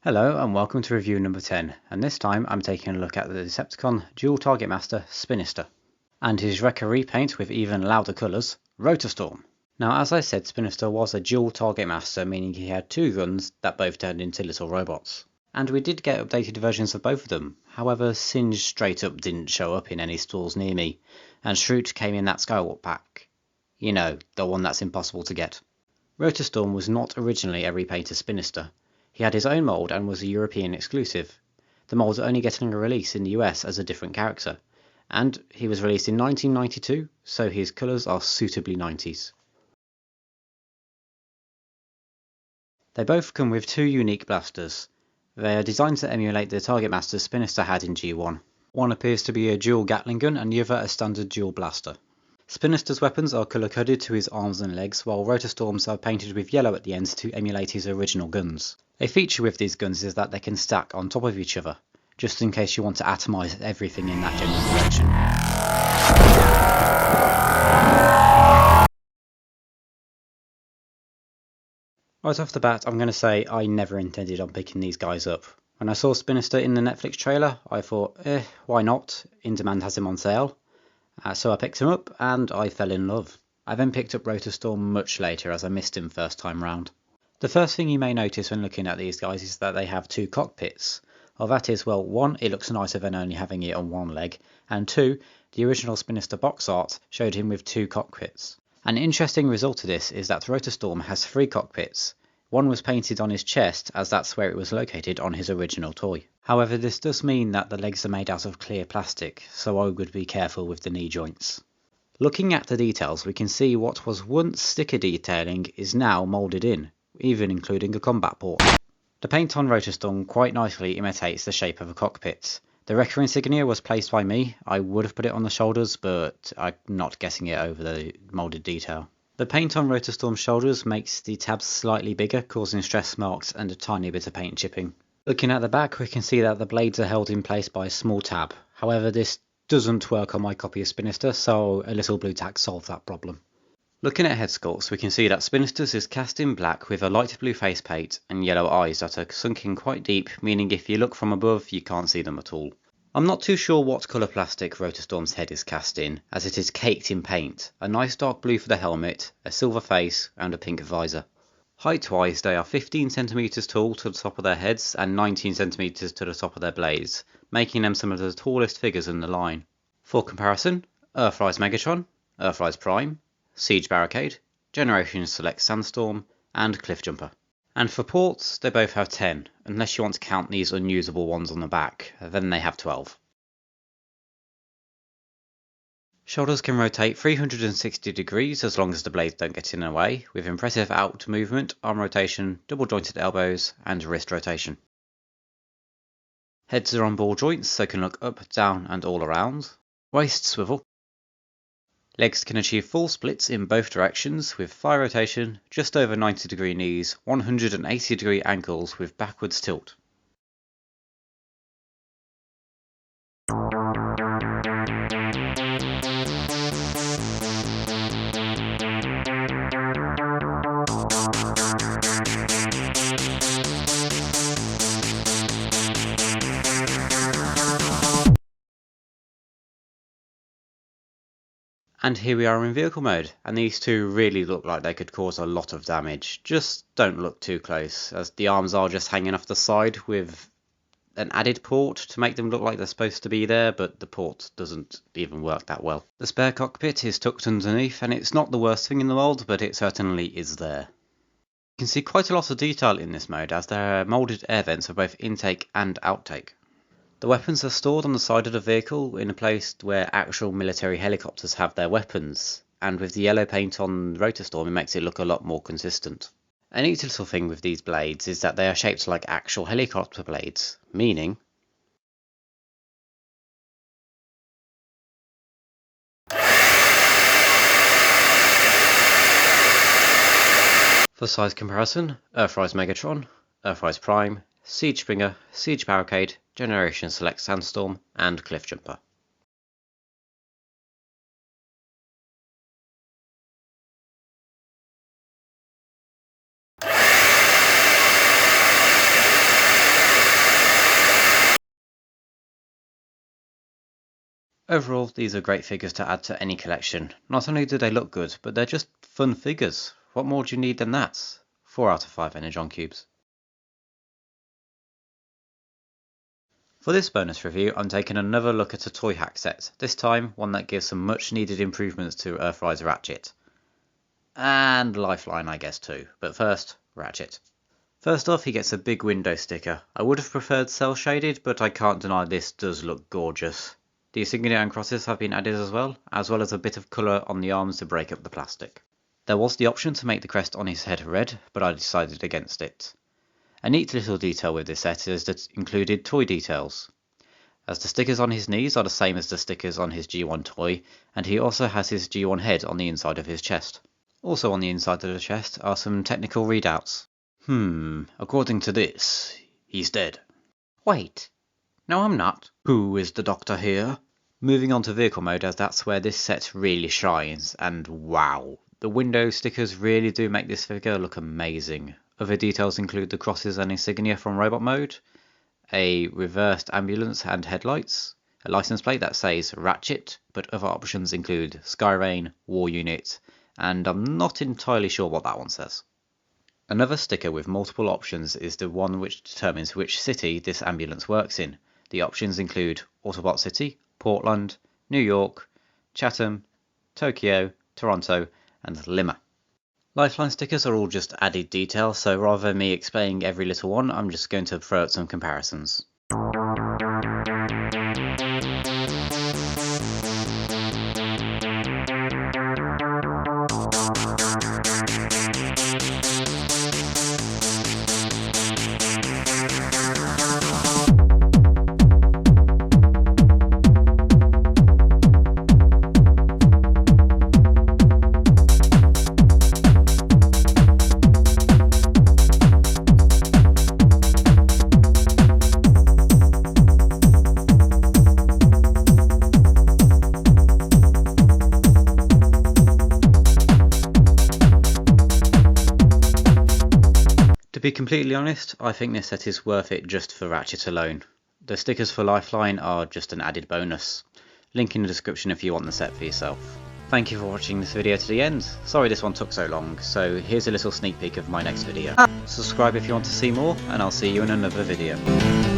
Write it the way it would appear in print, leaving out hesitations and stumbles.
Hello and welcome to review number 10, and this time I'm taking a look at the Decepticon dual target master Spinister and his Wrecker repaint with even louder colours, Rotorstorm. Now, as I said, Spinister was a dual target master, meaning he had two guns that both turned into little robots. And we did get updated versions of both of them, however Singe straight up didn't show up in any stores near me, and Shroot came in that Skywalk pack. You know, the one that's impossible to get. Rotorstorm was not originally a repaint of Spinister. He had his own mould and was a European exclusive. The mould only getting a release in the US as a different character, and he was released in 1992, so his colours are suitably 90s. They both come with two unique blasters. They are designed to emulate the target masters Spinister had in G1. One appears to be a dual Gatling gun and the other a standard dual blaster. Spinister's weapons are colour-coded to his arms and legs, while Rotorstorm's are painted with yellow at the ends to emulate his original guns. A feature with these guns is that they can stack on top of each other, just in case you want to atomise everything in that general direction. Right off the bat, I'm going to say I never intended on picking these guys up. When I saw Spinister in the Netflix trailer, I thought, why not? In Demand has him on sale. So I picked him up and I fell in love. I then picked up Rotorstorm much later as I missed him first time round. The first thing you may notice when looking at these guys is that they have two cockpits. Well, that is, well, one, it looks nicer than only having it on one leg, and two, the original Spinister box art showed him with two cockpits. An interesting result of this is that Rotorstorm has three cockpits. One was painted on his chest, as that's where it was located on his original toy. However, this does mean that the legs are made out of clear plastic, so I would be careful with the knee joints. Looking at the details, we can see what was once sticker detailing is now moulded in, even including a combat port. The paint on Rotorstorm quite nicely imitates the shape of a cockpit. The Wrecker insignia was placed by me. I would have put it on the shoulders, but I'm not getting it over the moulded detail. The paint on Rotorstorm's shoulders makes the tabs slightly bigger, causing stress marks and a tiny bit of paint chipping. Looking at the back, we can see that the blades are held in place by a small tab. However, this doesn't work on my copy of Spinister, so a little blue tack solved that problem. Looking at head sculpts, we can see that Spinister's is cast in black with a light blue face paint and yellow eyes that are sunk in quite deep, meaning if you look from above, you can't see them at all. I'm not too sure what colour plastic Rotorstorm's head is cast in, as it is caked in paint. A nice dark blue for the helmet, a silver face, and a pink visor. Height-wise, they are 15 cm tall to the top of their heads and 19 cm to the top of their blades, making them some of the tallest figures in the line. For comparison, Earthrise Megatron, Earthrise Prime, Siege Barricade, Generation Select Sandstorm, and Cliffjumper. And for ports, they both have 10, unless you want to count these unusable ones on the back, then they have 12. Shoulders can rotate 360 degrees as long as the blades don't get in the way, with impressive out movement, arm rotation, double jointed elbows, and wrist rotation. Heads are on ball joints so can look up, down, and all around. Waist swivel. Legs can achieve full splits in both directions with thigh rotation, just over 90 degree knees, 180 degree ankles with backwards tilt. And here we are in vehicle mode, and these two really look like they could cause a lot of damage. Just don't look too close, as the arms are just hanging off the side with an added port to make them look like they're supposed to be there, but the port doesn't even work that well. The spare cockpit is tucked underneath, and it's not the worst thing in the world, but it certainly is there. You can see quite a lot of detail in this mode, as there are moulded air vents for both intake and outtake. The weapons are stored on the side of the vehicle in a place where actual military helicopters have their weapons, and with the yellow paint on Rotorstorm it makes it look a lot more consistent. A neat little thing with these blades is that they are shaped like actual helicopter blades, meaning for size comparison, Earthrise Megatron, Earthrise Prime, Siege Springer, Siege Barricade, Generation Select Sandstorm, and Cliffjumper. Overall, these are great figures to add to any collection. Not only do they look good, but they're just fun figures. What more do you need than that? 4 out of 5 Energon cubes. For this bonus review, I'm taking another look at a toy hack set, this time one that gives some much needed improvements to Earthrise Ratchet. And Lifeline I guess too, but first, Ratchet. First off, he gets a big window sticker. I would have preferred cel shaded, but I can't deny this does look gorgeous. The insignia and crosses have been added as well as a bit of colour on the arms to break up the plastic. There was the option to make the crest on his head red, but I decided against it. A neat little detail with this set is that it included toy details, as the stickers on his knees are the same as the stickers on his G1 toy, and he also has his G1 head on the inside of his chest. Also on the inside of the chest are some technical readouts. According to this, he's dead. Wait, no I'm not. Who is the doctor here? Moving on to vehicle mode, as that's where this set really shines, and wow, the window stickers really do make this figure look amazing. Other details include the crosses and insignia from robot mode, a reversed ambulance and headlights, a license plate that says Ratchet, but other options include Skyrain, War Unit, and I'm not entirely sure what that one says. Another sticker with multiple options is the one which determines which city this ambulance works in. The options include Autobot City, Portland, New York, Chatham, Tokyo, Toronto, and Lima. Lifeline stickers are all just added detail, so rather than me explaining every little one, I'm just going to throw out some comparisons. To be completely honest, I think this set is worth it just for Ratchet alone. The stickers for Lifeline are just an added bonus. Link in the description if you want the set for yourself. Thank you for watching this video to the end. Sorry this one took so long, so here's a little sneak peek of my next video. Subscribe if you want to see more, and I'll see you in another video.